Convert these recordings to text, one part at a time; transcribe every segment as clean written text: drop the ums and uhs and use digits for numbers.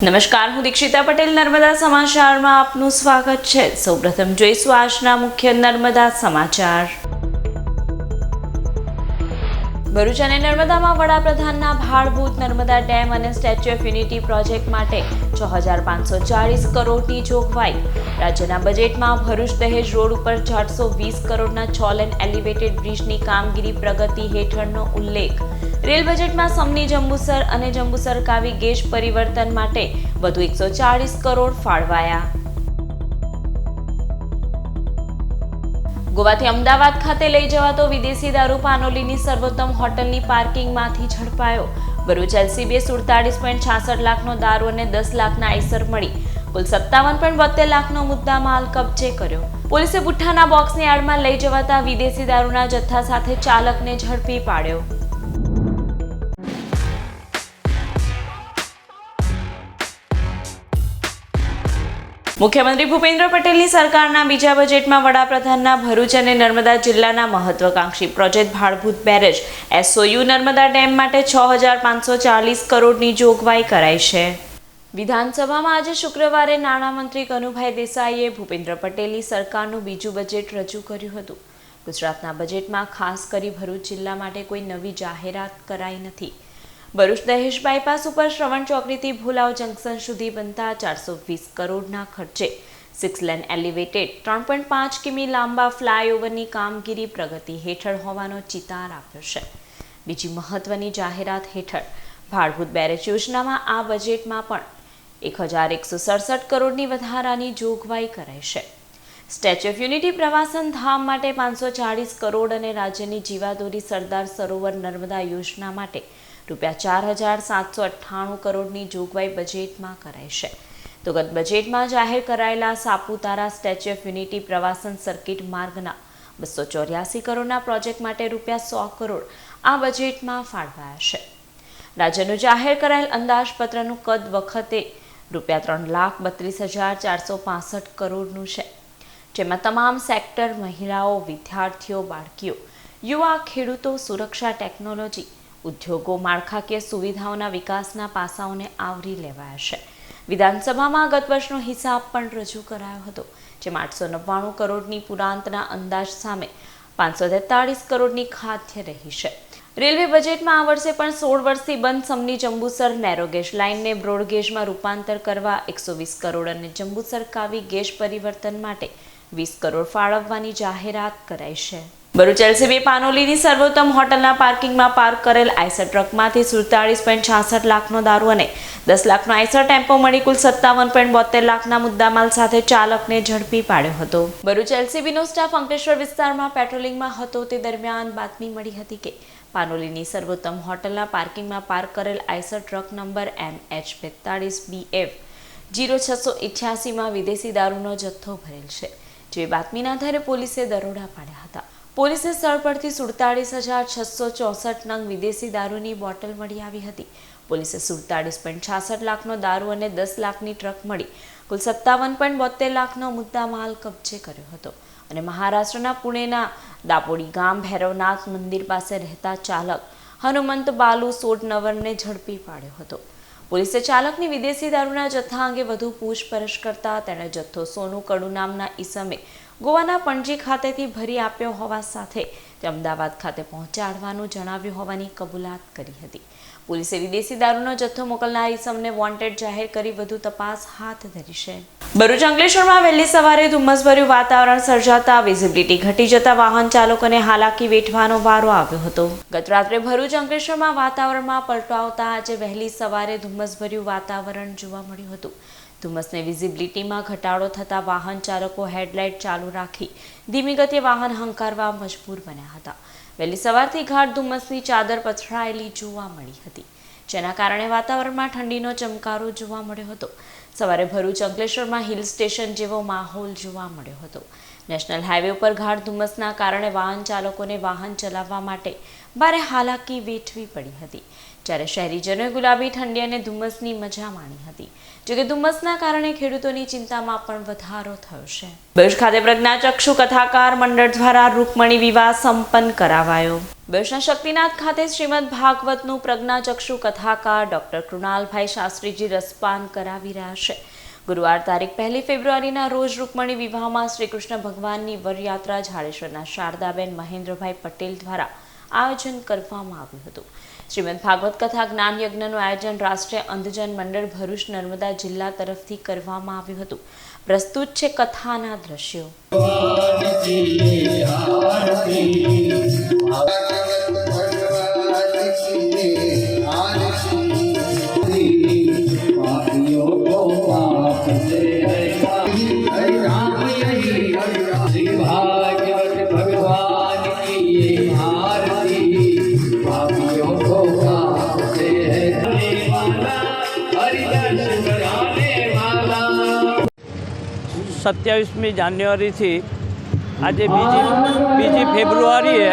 નમસ્કાર, હું દીક્ષિતા પટેલ નર્મદા સમાચારમાં આપનું સ્વાગત છે। સૌપ્રથમ જોઈશું આજના મુખ્ય નર્મદા સમાચાર। ભરૂચ અને નર્મદામાં વડાપ્રધાનના ભાડભૂત નર્મદા ડેમ અને સ્ટેચ્યુ ઓફ યુનિટી પ્રોજેક્ટ માટે 6540 કરોડની જોગવાઈ। રાજ્યના બજેટમાં ભરૂચ દહેજ રોડ ઉપર 420 કરોડના 6 લેન એલિવેટેડ બ્રિજની કામગીરી પ્રગતિ હેઠળનો ઉલ્લેખ। રેલ બજેટમાં સમની જંબુસર અને જંબુસર કાવી ગેજ પરિવર્તન માટે વધુ 140 કરોડ ફાળવાયા। ગોવાથી અમદાવાદ ખાતે લઈ જવાતો વિદેશી દારૂ પાનોલીની સર્વોત્તમ હોટલની પાર્કિંગમાંથી ઝડપાયો। ભરૂચ એલસીબીએ 47.66 લાખનો દારૂ અને 10 લાખના આઈસર મળી કુલ 57.72 લાખનો મુદ્દામાલ કબજે કર્યો। પોલીસે પુઠ્ઠાના બોક્સની આડમાં લઈ જવાતા વિદેશી દારૂના જથ્થા સાથે ચાલકને ઝડપી પાડ્યો। મુખ્યમંત્રી ભૂપેન્દ્ર પટેલની સરકારના બીજા બજેટમાં વડાપ્રધાનના ભરૂચ અને નર્મદા જિલ્લાના મહત્વાકાંક્ષી project Bhadbhut barrage SOU Narmada dam માટે 6540 કરોડની જોગવાઈ કરાઈ છે। વિધાનસભામાં આજે શુક્રવારે નાણામંત્રી કનુભાઈ દેસાઈએ ભૂપેન્દ્ર પટેલની સરકારનું બીજું બજેટ રજૂ કર્યું હતું। ગુજરાતના બજેટમાં ખાસ કરી ભરૂચ જિલ્લા માટે કોઈ નવી જાહેરાત કરાઈ નથી। ભરૂચ દહેજ બાયપાસ ઉપર શ્રવણ ચોકડીથી ભુલાવ જંકશન સુધી બનતા 420 કરોડના ખર્ચે 6 લેન એલિવેટેડ 3.5 કિમી લાંબા ફ્લાયઓવરની કામગીરી પ્રગતિ હેઠળ હોવાનો ચિતાર આપ્યો છે। બીજી મહત્વની જાહેરાત હેઠળ ભાડભૂત બેરેજ યોજનામાં આ બજેટમાં પણ 1167 કરોડની વધારાની જોગવાઈ કરાઈ છે। સ્ટેચ્યુ ઓફ યુનિટી પ્રવાસન ધામ માટે 540 કરોડ અને રાજ્યની જીવાદોરી સરદાર સરોવર નર્મદા યોજના માટે ₹4798 કરોડની જોગવાઈ બજેટમાં કરાઈ છે। તો ગત બજેટમાં જાહેર કરાયેલા સાપુતારા સ્ટેચ્યુ ઓફ યુનિટી પ્રવાસન સર્કિટ માર્ગના 284 કરોડના પ્રોજેક્ટ માટે ₹100 કરોડ આ બજેટમાં ફાળવાયા છે। રાજ્યનું જાહેર કરાયેલ અંદાજપત્રનું કદ વખતે ₹3,32,465 કરોડનું છે, જેમાં તમામ સેક્ટર, મહિલાઓ, વિદ્યાર્થીઓ, બાળકીઓ, યુવા, ખેડૂતો, સુરક્ષા, ટેકનોલોજી, ઉદ્યોગો, માળખાકીય સુવિધાઓના વિકાસના પાસાઓને આવરી લેવાયા છે। વિધાનસભામાં ગત વર્ષનો હિસાબ પણ રજૂ કરાયો હતો, જેમાં 899 કરોડની પુરાંતના અંદાજ સામે 543 કરોડની ખાદ્ય રહી છે। રેલવે બજેટમાં આ વર્ષે પણ 16 વર્ષથી બંધ સમની જંબુસર નેરોગેજ લાઇનને બ્રોડગેજમાં રૂપાંતર કરવા 120 કરોડ અને જંબુસર કાવી ગેજ પરિવર્તન માટે 20 કરોડ ફાળવવાની જાહેરાત કરાઈ છે। ભરૂચ એલસીબી પાનોલીની સર્વોત્તમ હોટલના પાર્કિંગમાં પાર્ક કરેલ આઈસર ટ્રકમાંથી 47.66 લાખનો દારૂ અને 10 લાખનો આઈસર ટેમ્પો મળી કુલ 57.72 લાખના મુદ્દામાલ સાથે ચાલકને ઝડપી પાડ્યો હતો। ભરૂચ એલસીબીનો સ્ટાફ અંકલેશ્વર વિસ્તારમાં પેટ્રોલિંગમાં હતો તે દરમિયાન બાતમી મળી હતી કે પાનોલીની સર્વોત્તમ હોટલના પાર્કિંગમાં પાર્ક કરેલ આઈસર ટ્રક નંબર MH42BF 0688માં વિદેશી દારૂનો જથ્થો ભરેલ છે, જે બાતમીના આધારે પોલીસે દરોડા પાડ્યા હતા। પોલીસે સ્થળ પરથી 47,664 નંગ વિદેશી દારૂની બોટલ મળી આવી હતી। પોલીસે 47.66 લાખનો દારૂ અને 10 લાખની ટ્રક મળી કુલ 57.72 લાખનો મુદ્દામાલ કબજે કર્યો હતો અને મહારાષ્ટ્રના પુણેના દાપોડી ગામ ભૈરવનાથ મંદિર પાસે રહેતા ચાલક હનુમંત બાલુ સોડનવરને ઝડપી પાડ્યો હતો। પોલીસે ચાલકની વિદેશી દારૂના જથ્થા અંગે વધુ પૂછપરછ કરતા તેણે જથ્થો સોનું કડુ નામના ઈસમે ગોવાના પણજી ખાતેથી ભરી આપ્યો હોવા સાથે તે અમદાવાદ ખાતે પહોંચાડવાનું જણાવ્યું હોવાની કબૂલાત કરી હતી। પોલીસે વિદેશી દારૂનો જથ્થો મોકલનાર ઈસમને વોન્ટેડ જાહેર કરી વધુ તપાસ હાથ ધરી છે। ભરૂચ અંકલેશ્વરમાં વહેલી સવારે ધુમ્મસભર્યું વાતાવરણ સર્જાતા વિઝિબિલિટી ઘટી જતા વાહન ચાલકોને હાલાકી વેઠવાનો વારો આવ્યો હતો। ગત રાત્રે ભરૂચ અંકલેશ્વરમાં વાતાવરણમાં પલટો આવતા આજે વહેલી સવારે ધુમ્મસભર્યું વાતાવરણ જોવા મળ્યું હતું। ધુમ્મસને વિઝિબિલિટીમાં ઘટાડો થતાં વાહન ચાલકો હેડલાઇટ ચાલુ રાખી ધીમી ગતિએ વાહન હંકારવા મજબૂર બન્યા હતા। વહેલી સવારથી ગાઢ ધુમ્મસની ચાદર પથરાયેલી જોવા મળી હતી, જેના કારણે વાતાવરણમાં ઠંડીનો ચમકારો જોવા મળ્યો હતો। સવારે ભરૂચ અંકલેશ્વરમાં હિલ સ્ટેશન જેવો માહોલ જોવા મળ્યો હતો। નેશનલ હાઈવે ઉપર ગાઢ ધુમ્મસના કારણે વાહન ચાલકોને વાહન ચલાવવા માટે ભારે હાલાકી વેઠવી પડી હતી, જ્યારે શહેરીજનોએ ગુલાબી ઠંડી અને ધુમ્મસની મજા માણી હતી। જોકે ધુમ્મસના કારણે ખેડૂતોની ચિંતામાં પણ વધારો થયો છે। ભરૂચ ખાતે પ્રજ્ઞાચક્ષુ કથાકાર મંડળ દ્વારા રૂકમણી વિવાહ સંપન્ન કરાવાયો। ભરૂચના શક્તિનાથ ખાતે શ્રીમદ ભાગવતનું પ્રજ્ઞાચક્ષુ કથાકાર ડોક્ટર કૃણાલભાઈ શાસ્ત્રીજી રસપાન કરાવી રહ્યા છે। ગુરુવાર તારીખ 1 ફેબ્રુઆરીના રોજ રૂકમણી વિવાહમાં શ્રી કૃષ્ણ ભગવાનની વરયાત્રા જાડેશ્વરના શારદાબેન મહેન્દ્રભાઈ પટેલ દ્વારા આયોજન કરવામાં આવ્યું હતું। શ્રીમદ ભાગવત કથા જ્ઞાન યજ્ઞનું આયોજન રાષ્ટ્રીય અંધજન મંડળ ભરૂચ નર્મદા જિલ્લા તરફથી કરવામાં આવ્યું હતું। પ્રસ્તુત છે કથાના દ્રશ્યો। સત્યાવીસમી જાન્યુઆરીથી આજે બીજી ફેબ્રુઆરીએ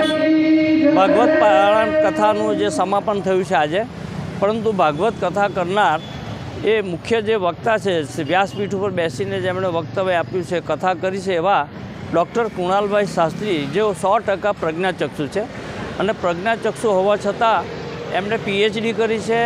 ભાગવત પારાયણ કથાનું જે સમાપન થયું છે આજે, પરંતુ ભાગવત કથા કરનાર એ મુખ્ય જે વક્તા છે, વ્યાસપીઠ ઉપર બેસીને જેમણે વક્તવ્ય આપ્યું છે, કથા કરી છે, એવા ડૉક્ટર કૃણાલભાઈ શાસ્ત્રી, જેઓ 100% પ્રજ્ઞાચક્ષુ છે અને પ્રજ્ઞાચક્ષુ હોવા છતાં એમણે પીએચડી કરી છે।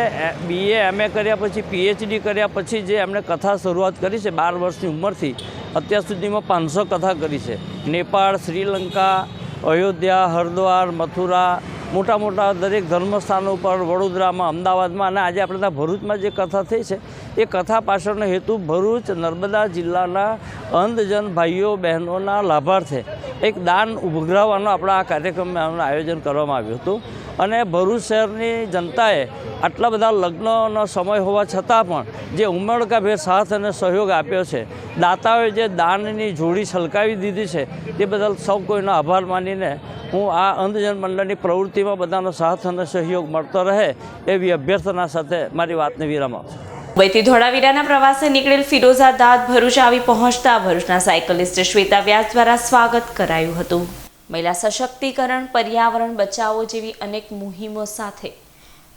BA MA કર્યા પછી PhD કર્યા પછી જે એમણે કથા શરૂઆત કરી છે 12 વર્ષની ઉંમરથી અત્યાર સુધીમાં 500 કથા કરી છે। નેપાળ, શ્રીલંકા, અયોધ્યા, હરિદ્વાર, મથુરા, મોટા દરેક ધર્મસ્થાનો પર, વડોદરામાં, અમદાવાદમાં અને આજે આપણે ત્યાં ભરૂચમાં જે કથા થઈ છે એ કથા પાછળનો હેતુ ભરૂચ નર્મદા જિલ્લાના અંધજન ભાઈઓ બહેનોના લાભાર્થે એક દાન ઉઘરાવવાનો આપણા આ કાર્યક્રમનું આયોજન કરવામાં આવ્યું હતું। અને ભરૂચ શહેરની જનતાએ આટલા બધા લગ્નનો સમય હોવા છતાં પણ જે ઉમળકાભેર સાથ અને સહયોગ આપ્યો છે, દાતાઓએ જે દાનની જોડી છલકાવી દીધી છે, તે બદલ સૌ કોઈનો આભાર માનીને હું આ અંધજન મંડળની પ્રવૃત્તિમાં બધાનો સાથ અને સહયોગ મળતો રહે એવી અભ્યર્થના સાથે મારી વાતને વિરામ આપું। મુંબઈથી ધોળાવીરાના પ્રવાસે નીકળેલ ફિરોઝા દાદ ભરૂચ આવી પહોંચતા ભરૂચના સાયકલિસ્ટ શ્વેતા વ્યાસ દ્વારા સ્વાગત કરાયું હતું। મહિલા સશક્તિકરણ, પર્યાવરણ બચાવો જેવી અનેક મુહિમો સાથે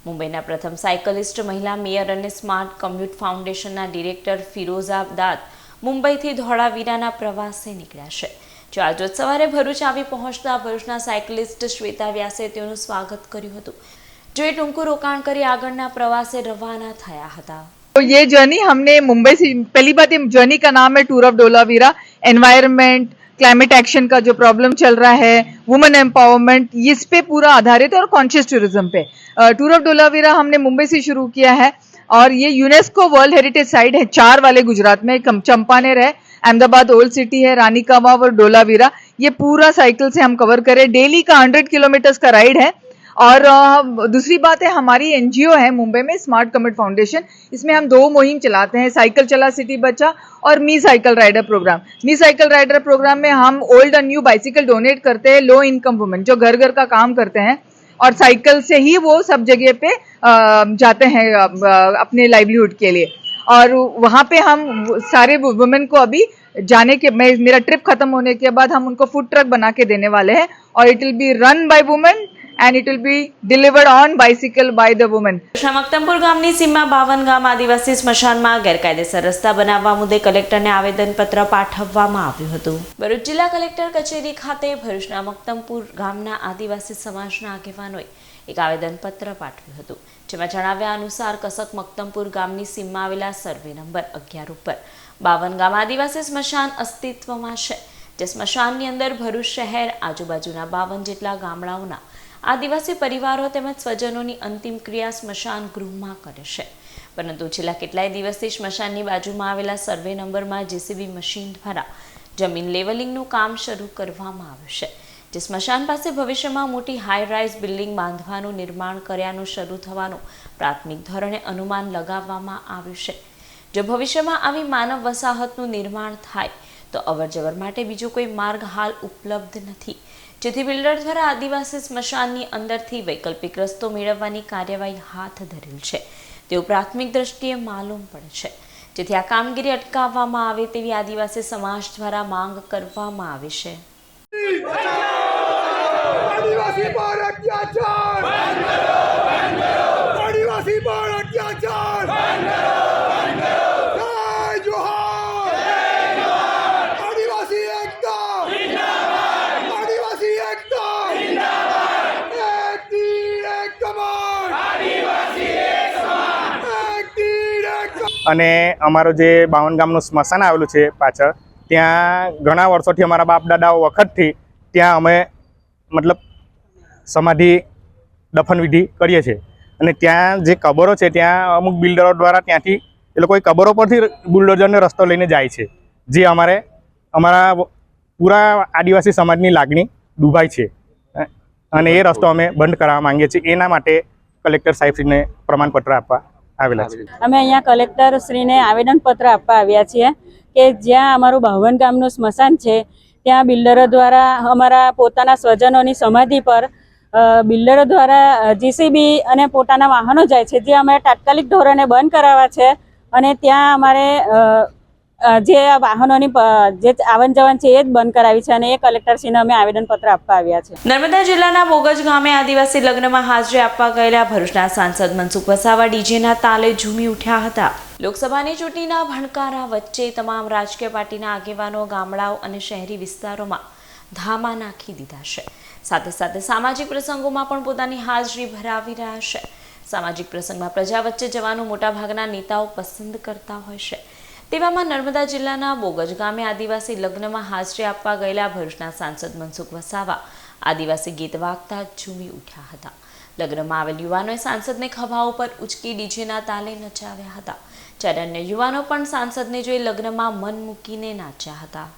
મુંબઈના પ્રથમ સાયકલિસ્ટ મહિલા મેયર અને સ્માર્ટ કમ્યુટ ફાઉન્ડેશનના ડિરેક્ટર ફિરોઝા દાદ મુંબઈથી ધોળાવીરાના પ્રવાસે નીકળ્યા છે। જો આજે સવારે ભરૂચ આવી પહોંચતા ભરૂચના સાયકલિસ્ટ શ્વેતા વ્યાસે તેઓનું સ્વાગત કર્યું હતું, જો એ ટૂંકું રોકાણ કરી આગળના પ્રવાસે રવાના થયા હતા। तो ये जर्नी हमने मुंबई से, पहली बात ये जर्नी का नाम है tour of Dholavira. Environment, climate action का जो प्रॉब्लम चल रहा है, वुमेन एम्पावरमेंट, इस पे पूरा आधारित है और कॉन्शियस टूरिज्म पे। टूर ऑफ धोलावीरा हमने मुंबई से शुरू किया है और ये यूनेस्को वर्ल्ड हेरिटेज साइट है 4 वाले गुजरात में, चंपानेर है, अहमदाबाद ओल्ड सिटी है, रानी का वाव और धोलावीरा। ये पूरा साइकिल से हम कवर करें। डेली का 100 किलोमीटर्स का राइड है। और दूसरी बात है, हमारी एनजीओ है मुंबई में स्मार्ट कम्यूट फाउंडेशन। इसमें हम 2 मुहिम चलाते हैं, साइकिल चला सिटी बचा और मी साइकिल राइडर प्रोग्राम। मी साइकिल राइडर प्रोग्राम में हम ओल्ड और न्यू बाइसिकल डोनेट करते हैं लो इनकम वुमेन जो घर घर का काम करते हैं और साइकिल से ही वो सब जगह पे जाते हैं अपने लाइवलीहुड के लिए। और वहाँ पे हम सारे वुमेन को अभी जाने के, मेरा ट्रिप खत्म होने के बाद हम उनको फूड ट्रक बना के देने वाले हैं और it will be run by women and it will be delivered on bicycle by the woman. Maktampur ગામની સીમમાં 52 ગામ આદિવાસી સ્મશાનમાં ગેરકાયદેસર રસ્તા બનાવવા મુદ્દે કલેક્ટરને આવેદનપત્ર પાઠવવામાં આવ્યું હતું। ભરૂચ જિલ્લા કલેક્ટર કચેરી ખાતે ભરૂચના મક્તમપુર ગામના આદિવાસી સમાજના આગેવાનોએ એક આવેદનપત્ર પાઠવ્યું હતું, જેમાં જણાવ્યા અનુસાર કસક મક્તમપુર ગામની સીમમાં આવેલા સર્વે નંબર 11 ઉપર 52 ગામ આદિવાસી સ્મશાન અસ્તિત્વમાં છે, જે સ્મશાનની અંદર ભરૂચ શહેર આજુબાજુના 52 જેટલા ગામડાઓના આદિવાસી પરિવારો તેમજ સ્વજનોની અંતિમ ક્રિયા સ્મશાન ગૃહમાં કરે છે, પરંતુ છેલ્લા કેટલાય દિવસથી સ્મશાનની બાજુમાં આવેલા સર્વે નંબરમાં JCB મશીન દ્વારા જમીન લેવલિંગનું કામ શરૂ કરવામાં આવ્યું છે, જે સ્મશાન પાસે ભવિષ્યમાં મોટી હાઈ રાઇઝ બિલ્ડિંગ બાંધવાનું નિર્માણ કર્યાનું શરૂ થવાનું પ્રાથમિક ધોરણે અનુમાન લગાવવામાં આવ્યું છે। જો ભવિષ્યમાં આવી માનવ વસાહતનું નિર્માણ થાય તો અવરજવર માટે બીજો કોઈ માર્ગ હાલ ઉપલબ્ધ નથી, જેથી બિલ્ડર દ્વારા આદિવાસી સ્મશાનની અંદરથી વૈકલ્પિક રસ્તો મેળવવાની કાર્યવાહી હાથ ધરેલ છે તેવું પ્રાથમિક દ્રષ્ટિએ માલુમ પડે છે, જેથી આ કામગીરી અટકાવવામાં આવે તેવી આદિવાસી સમાજ દ્વારા માંગ કરવામાં આવી છે। आदिवासी पर अत्याचार बंद करो, बंद करो। आदिवासी पर अत्याचार बंद करो, जय जोहार, जय जोहार। आदिवासी एकता जिंदाबाद, आदिवासी एकता जिंदाबाद, जय અને અમારો જે બાવન ગામનું સ્મશાન આવેલું છે પાછળ, ત્યાં ઘણા વર્ષોથી અમારા બાપ દાદાઓ વખતથી ત્યાં અમે મતલબ સમાધિ દફન વિધિ કરીએ છીએ. અને ત્યાં જે કબરો છે ત્યાં અમુક બિલ્ડરો દ્વારા ત્યાંથી એ લોકો કબરો પરથી બુલડોઝરનો રસ્તો લઈને જાય છે, જે અમારા પૂરા આદિવાસી સમાજની લાગણી દુભાય છે. અને એ રસ્તો અમે બંધ કરાવવા માંગીએ છીએ. એના માટે કલેક્ટર સાહેબશ્રીને પ્રમાણપત્ર આપવા આવેલા છે. અમે અહીંયા કલેક્ટર શ્રીને આવેદનપત્ર આપવા આવ્યા છીએ કે જ્યાં અમારું બાવન ગામનું સ્મશાન છે ત્યાં બિલ્ડરો દ્વારા અમારા પોતાના સ્વજનોની સમાધિ પર બિલ્ડરો દ્વારા જીસીબી અને પોતાના વાહનો જાય છે, જે અમે તાત્કાલિક ધોરણે બંધ કરાવવા છે. અને ત્યાં અમારે જે વાહનોની જે આવન જવન છે એ જ બંધ કરાવી છે, અને એ કલેક્ટરશ્રીને અમે આવેદનપત્ર આપવા આવ્યા છે. નર્મદા જિલ્લાના બોગજ ગામે આદિવાસી લગ્નમાં હાજરી આપવા ગયેલા ભરૂચના સાંસદ મનસુખ વસાવા ડીજેના તાલે ઝૂમી ઉઠ્યા હતા. લોકસભાની ચૂંટણીના ભણકારા વચ્ચે તમામ રાજકીય પાર્ટીના આગેવાનો ગામડાઓ અને શહેરી વિસ્તારોમાં ધામા નાખી દીધા છે. સાથે સાથે સામાજિક પ્રસંગોમાં પણ પોતાની હાજરી ભરાવી રહ્યા છે. સામાજિક પ્રસંગમાં પ્રજા વચ્ચે જવાનું મોટાભાગના નેતાઓ પસંદ કરતા હોય છે. તેવામાં નર્મદા જિલ્લાના બોગજ ગામે આદિવાસી લગ્નમાં હાજરી આપવા ગયેલા ભરૂચના સાંસદ મનસુખ વસાવા આદિવાસી ગીત વાગતા ઝૂમી ઉઠ્યા હતા. લગ્નમાં આવેલ યુવાનોએ સાંસદને ખભા ઉપર ઉચકી ડીજેના તાલે નચાવ્યા હતા, જ્યારે અન્ય યુવાનો પણ સાંસદને જોઈ લગ્નમાં મન મૂકીને નાચ્યા હતા.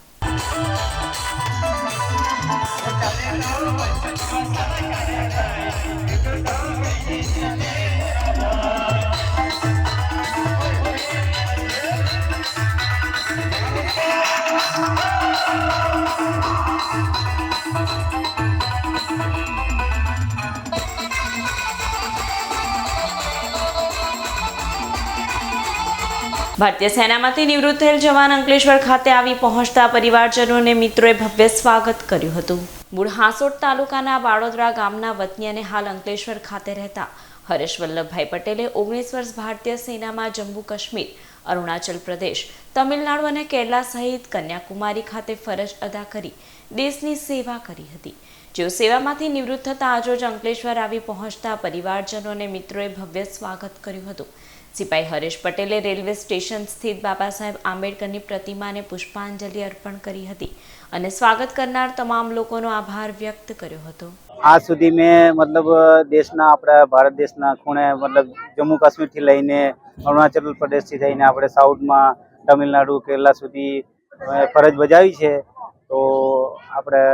ભારતીય સેનામાંથી નિવૃત્ત થયેલ જવાન અંકલેશ્વર ખાતે આવી પહોંચતા પરિવારજનો અને મિત્રોએ ભવ્ય સ્વાગત કર્યું હતું. મૂળ હાંસોટ તાલુકાના બાળોદરા ગામના વતની અને હાલ અંકલેશ્વર ખાતે રહેતા હરેશ વલ્લભભાઈ પટેલે 19 વર્ષ ભારતીય સેનામાં જમ્મુ કાશ્મીર, અરુણાચલ પ્રદેશ, તમિલનાડુ અને કેરલા સહિત કન્યાકુમારી ખાતે ફરજ અદા કરી દેશની સેવા કરી હતી. જેઓ સેવામાંથી નિવૃત્ત થતા આજરોજ અંકલેશ્વર આવી પહોંચતા પરિવારજનો અને મિત્રોએ ભવ્ય સ્વાગત કર્યું હતું. સિપાઈ હરેશ પટેલે રેલવે સ્ટેશન સ્થિત બાબા સાહેબ આંબેડકરની પ્રતિમાને પુષ્પાંજલિ અર્પણ કરી હતી અને સ્વાગત કરનાર તમામ લોકોનો આભાર વ્યક્ત કર્યો હતો. આજ સુધી મેં મતલબ દેશના આપણા ભારત દેશના ખૂણે મતલબ જમ્મુ કાશ્મીરથી લઈને અરુણાચલ પ્રદેશથી થઈને આપણે સાઉથમાં તમિલનાડુ, કેરલા સુધી ફરજ બજાવી છે. તો આપણે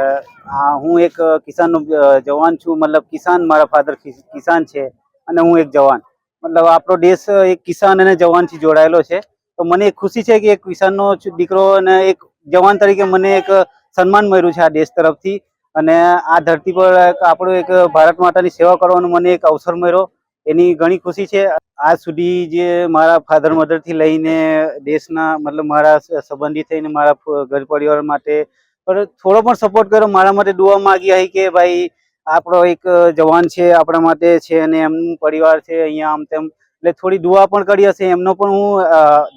હું એક કિસાનનો જવાન છું, મતલબ કિસાન, મારા ફાધર કિસાન છે અને હું એક જવાન. મતલબ આપણો દેશ એક કિસાન અને જવાનથી જોડાયેલો છે. તો મને એક ખુશી છે કે એક કિસાનનો દીકરો અને એક જવાન તરીકે મને એક સન્માન મળ્યું છે આ દેશ તરફથી. અને આ ધરતી પર આપણું એક ભારત માતાની સેવા કરવાનો મને એક અવસર મળ્યો, એની ઘણી ખુશી છે. આજ સુધી જે મારા ફાધર મધરથી લઈને દેશના મતલબ મારા સંબંધી થઈને મારા ઘર પરિવાર માટે પણ થોડો પણ સપોર્ટ કર્યો, મારા માટે દુઆ માગી આવી કે ભાઈ આપણો એક જવાન છે, આપણા માટે છે અને એમનું પરિવાર છે અહીંયા આમ તેમ, એટલે થોડી દુઆ પણ કરી હશે, એમનો પણ હું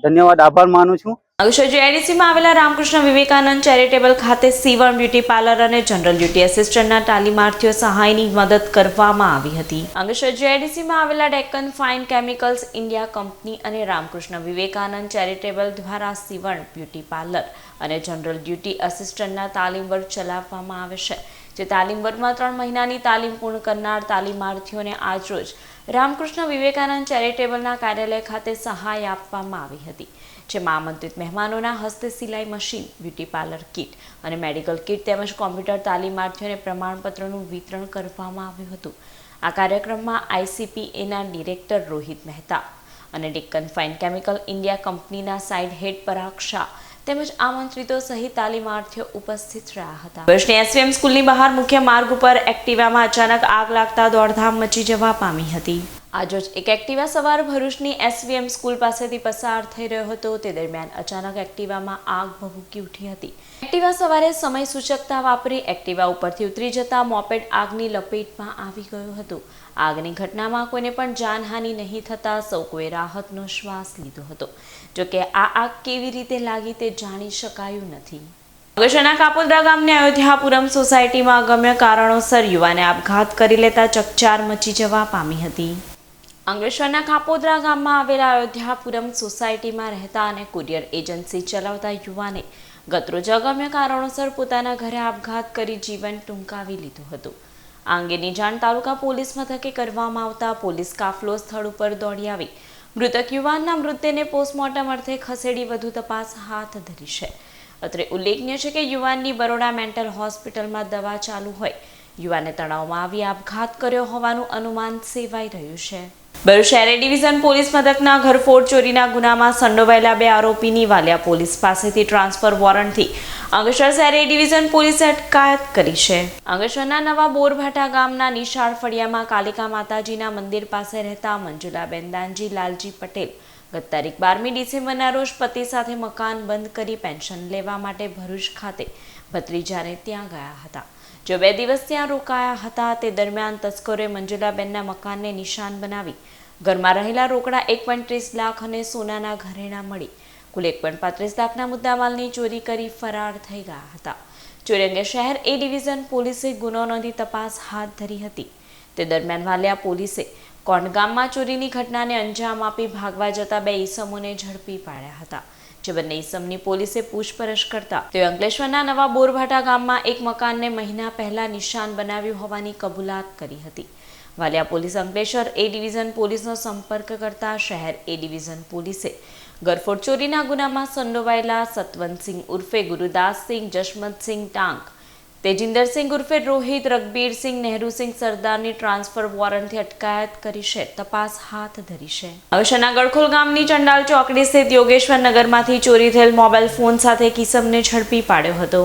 ધન્યવાદ આભાર માનું છું. અંકલેશ્વર જીઆઈડીસીમાં આવેલા રામકૃષ્ણ વિવેકાનંદ ચેરિટેબલ ખાતે સીવણ બ્યુટી પાર્લર અને જનરલ ડ્યુટી એસિસ્ટન્ટના તાલીમાર્થીઓ સહાયની મદદ કરવામાં આવી હતી. અંકલેશ્વર જીઆઈડીસીમાં આવેલા Deccan fine chemicals India company અને રામકૃષ્ણ વિવેકાનંદ ચેરિટેબલ દ્વારા સીવણ બ્યુટી પાર્લર અને જનરલ ડ્યુટી એસિસ્ટન્ટના તાલીમ વર્ગ ચલાવવામાં આવે છે. જે તાલીમ વર્ગમાં 3 મહિનાની તાલીમ પૂર્ણ કરનાર તાલીમાર્થીઓને આજરોજ રામકૃષ્ણ વિવેકાનંદ ચેરિટેબલના કાર્યાલય ખાતે સહાય આપવામાં આવી હતી. જેમાં આમંત્રિત મહેમાનોના હસ્તે સિલાઈ મશીન, બ્યુટી પાર્લર કિટ અને મેડિકલ કિટ તેમજ કોમ્પ્યુટર તાલીમાર્થીઓને પ્રમાણપત્રનું વિતરણ કરવામાં આવ્યું હતું. આ કાર્યક્રમમાં ICPAના ડિરેક્ટર રોહિત મહેતા અને ડેક્કન ફાઇન કેમિકલ ઇન્ડિયા કંપનીના સાઇડ હેડ પરાગ શાહ તેમજ આમંત્રિતો સહિત તાલીમાર્થીઓ ઉપસ્થિત રહ્યા હતા. ભરૂચની SVM સ્કૂલની બહાર મુખ્ય માર્ગ ઉપર એક્ટિવામાં અચાનક આગ લાગતા દોડધામ મચી જવા પામી હતી. આજરોજ એક એક્ટિવા સવાર ભરૂચની SVM સ્કૂલ પાસેથી પસાર થઈ રહ્યો હતો. તે દરમિયાન અચાનક એક્ટિવામાં આગ ભભૂકી ઉઠી હતી. એક્ટિવા સવારે સમય સૂચકતા વાપરી એક્ટિવા ઉપરથી ઉતરી જતા મોપેડ આગની લપેટમાં આવી ગયું હતું. આગની ઘટનામાં કોઈને પણ જાનહાનિ નહીં થતા સૌ કોઈ રાહતનો શ્વાસ લીધો હતો. જોકે આ આગ કેવી રીતે લાગી તે જાણી શકાયું નથી. અંકલેશ્વરના કાપોદ્રા ગામની અયોધ્યાપુરમ સોસાયટીમાં અગમ્ય કારણોસર યુવાને આપઘાત કરી લેતા ચકચાર મચી જવા પામી હતી. અંકલેશ્વરના કાપોદ્રા ગામમાં આવેલા અયોધ્યાપુરમ સોસાયટીમાં રહેતા અને કુરિયર એજન્સી ચલાવતા યુવાને ગતરોજ અગમ્ય કારણોસર પોતાના ઘરે આપઘાત કરી જીવન ટૂંકાવી લીધું હતું. આ અંગેની જાણ તાલુકા પોલીસ મથકે કરવામાં આવતા પોલીસ કાફલો સ્થળ ઉપર દોડી આવી મૃતક યુવાનના મૃતદેહને પોસ્ટમોર્ટમ અર્થે ખસેડી વધુ તપાસ હાથ ધરી છે. અત્રે ઉલ્લેખનીય છે કે યુવાનની બરોડા મેન્ટલ હોસ્પિટલમાં દવા ચાલુ હોય યુવાને તણાવમાં આવી આપઘાત કર્યો હોવાનું અનુમાન સેવાઈ રહ્યું છે. ભરૂચ શહેર ડિવિઝન પોલીસ મથકના ઘરફોડ ચોરીના ગુનામાં સંડોવાયેલા 2 આરોપીની વાલિયા પોલીસ પાસેથી ટ્રાન્સફર વોરંટથી અંકલેશ્વર શહેર ડિવિઝન પોલીસે અટકાયત કરી છે. અંકલેશ્વરના નવા બોરભાટા ગામના નિશાળ ફળિયામાં કાલિકા માતાજીના મંદિર પાસે રહેતા મંજુલાબેન દાનજી લાલજી પટેલ ગત તારીખ 12મી ડિસેમ્બરના રોજ પતિ સાથે મકાન બંધ કરી પેન્શન લેવા માટે ભરૂચ ખાતે ભત્રીજાને ત્યાં ગયા હતા. જો 2 દિવસ ત્યાં રોકાયા હતા તે દરમિયાન તસ્કરોએ મંજુલાબેનના મકાનને નિશાન બનાવી ઘરમાં રહેલા રોકડા 1.30 લાખ અને સોનાના ઘરેણાં મળી કુલ 1.35 લાખના મુદ્દામાલની ચોરી કરી ફરાર થઈ ગયા હતા. ચોરી અંગે શહેર એ ડિવિઝન પોલીસે ગુનો નોંધી તપાસ હાથ ધરી હતી. તે દરમિયાન વાલિયા પોલીસે કોંડ ગામમાં ચોરીની ઘટનાને અંજામ આપી ભાગવા જતા 2 ઈસમોને ઝડપી પાડ્યા હતા. જે બંને ઈસમની પોલીસે પૂછપરછ કરતા તેઓ અંકલેશ્વરના નવા બોરભાટા ગામમાં એક મકાનને મહિના પહેલા નિશાન બનાવ્યું હોવાની કબૂલાત કરી હતી. Valia police Ankleshwar A division પોલીસનો સંપર્ક કરતા શહેર એ ડિવિઝન પોલીસે ઘરફોડ ચોરીના ગુનામાં સંડોવાયેલા સતવંતસિંહ ઉર્ફે ગુરુદાસસિંહ, જશમતસિંહ ટાંક, તેજિંદરસિંહ ઉર્ફે રોહિત, રઘબીરસિંહ, નહેરુસિંહ સરદારની ટ્રાન્સફર વોરંટથી અટકાયત કરી છે. તપાસ હાથ ધરી છે. અંકલેશ્વરના ગડખોલ ગામની ચંડાલ ચોકડી સ્થિત યોગેશ્વર નગરમાંથી ચોરી થયેલ મોબાઈલ ફોન સાથે કિસમને ઝડપી પાડ્યો હતો.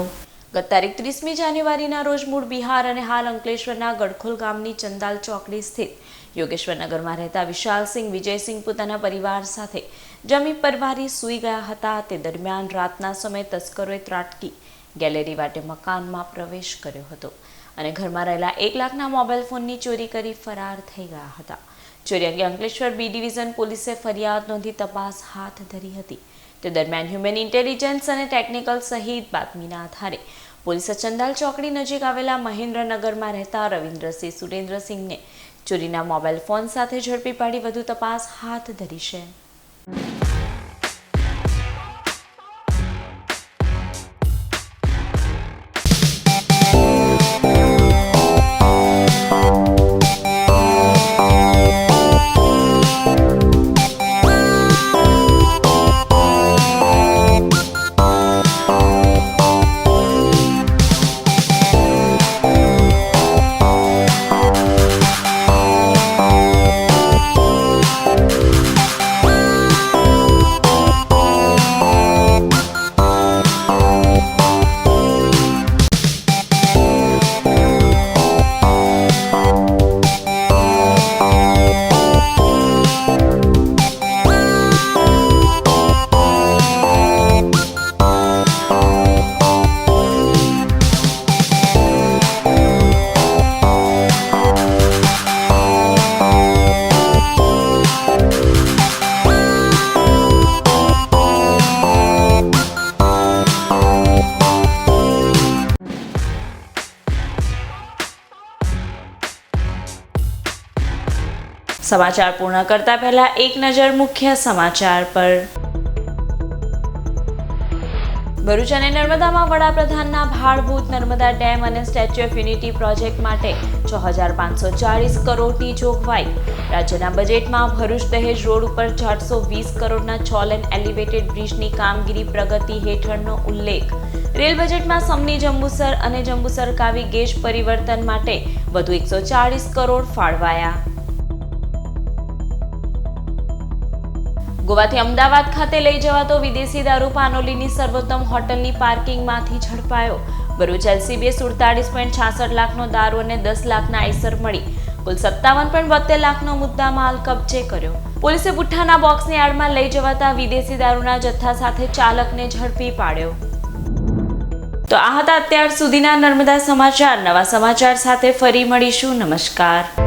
ગત તારીખ 30મી જાન્યુઆરીના રોજ મૂળ બિહાર અને હાલ અંકલેશ્વરના ગડખોલ ગામની ચંડાલ ચોકડી સ્થિત યોગેશ્વર નગરમાં રહેતા વિશાલસિંહ વિજયસિંહ પોતાના પરિવાર સાથે જમી પરવારી સૂઈ ગયા હતા. તે દરમિયાન રાતના સમયે તસ્કરોએ ત્રાટકી ગેલેરી વાટે મકાનમાં પ્રવેશ કર્યો હતો અને ઘરમાં રહેલા 1 લાખના મોબાઈલ ફોનની ચોરી કરી ફરાર થઈ ગયા હતા. ચોરી અંગે અંકલેશ્વર બી ડિવિઝન પોલીસે ફરિયાદ નોંધી તપાસ હાથ ધરી હતી. તે દરમિયાન હ્યુમન ઇન્ટેલિજન્સ અને ટેકનિકલ સહિત બાતમીના આધારે પોલીસે ચંડાલ ચોકડી નજીક આવેલા મહેન્દ્રનગરમાં રહેતા રવિન્દ્રસિંહ સુરેન્દ્રસિંહને ચોરીના મોબાઈલ ફોન સાથે ઝડપી પાડી વધુ તપાસ હાથ ધરી છે. સમાચાર પૂર્ણ કરતા પહેલા એક નજર મુખ્ય સમાચાર પર. ભરૂચ અને નર્મદામાં વડાપ્રધાનના ભાડભૂત નર્મદા ડેમ અને સ્ટેચ્યુ ઓફ યુનિટી પ્રોજેક્ટ માટે 6540 કરોડની જોગવાઈ. રાજ્યના બજેટમાં ભરૂચ દહેજ રોડ ઉપર 420 કરોડના 6 લેન એલિવેટેડ બ્રિજની કામગીરી પ્રગતિ હેઠળનો ઉલ્લેખ. રેલ બજેટમાં સમની જંબુસર અને જંબુસર કાવી ગેજ પરિવર્તન માટે વધુ 140 કરોડ ફાળવાયા. ગોવાથી અમદાવાદ ખાતે લઈ જવાતો વિદેશી દારૂ પાનોલીની સર્વોત્તમ હોટલની પાર્કિંગમાંથી ઝડપાયો. ભરૂચ એલસીબીએ 47.66 લાખનો દારૂ અને 10 લાખના આઈસર મળી કુલ 57.72 લાખનો મુદ્દામાલ કબજે કર્યો. પોલીસે પુઠ્ઠાના બોક્સની આડમાં લઈ જવાતા વિદેશી દારૂના જથ્થા સાથે ચાલકને ઝડપી પાડ્યો. તો આ હતા અત્યાર સુધીના નર્મદા સમાચાર. નવા સમાચાર સાથે ફરી મળીશું. નમસ્કાર.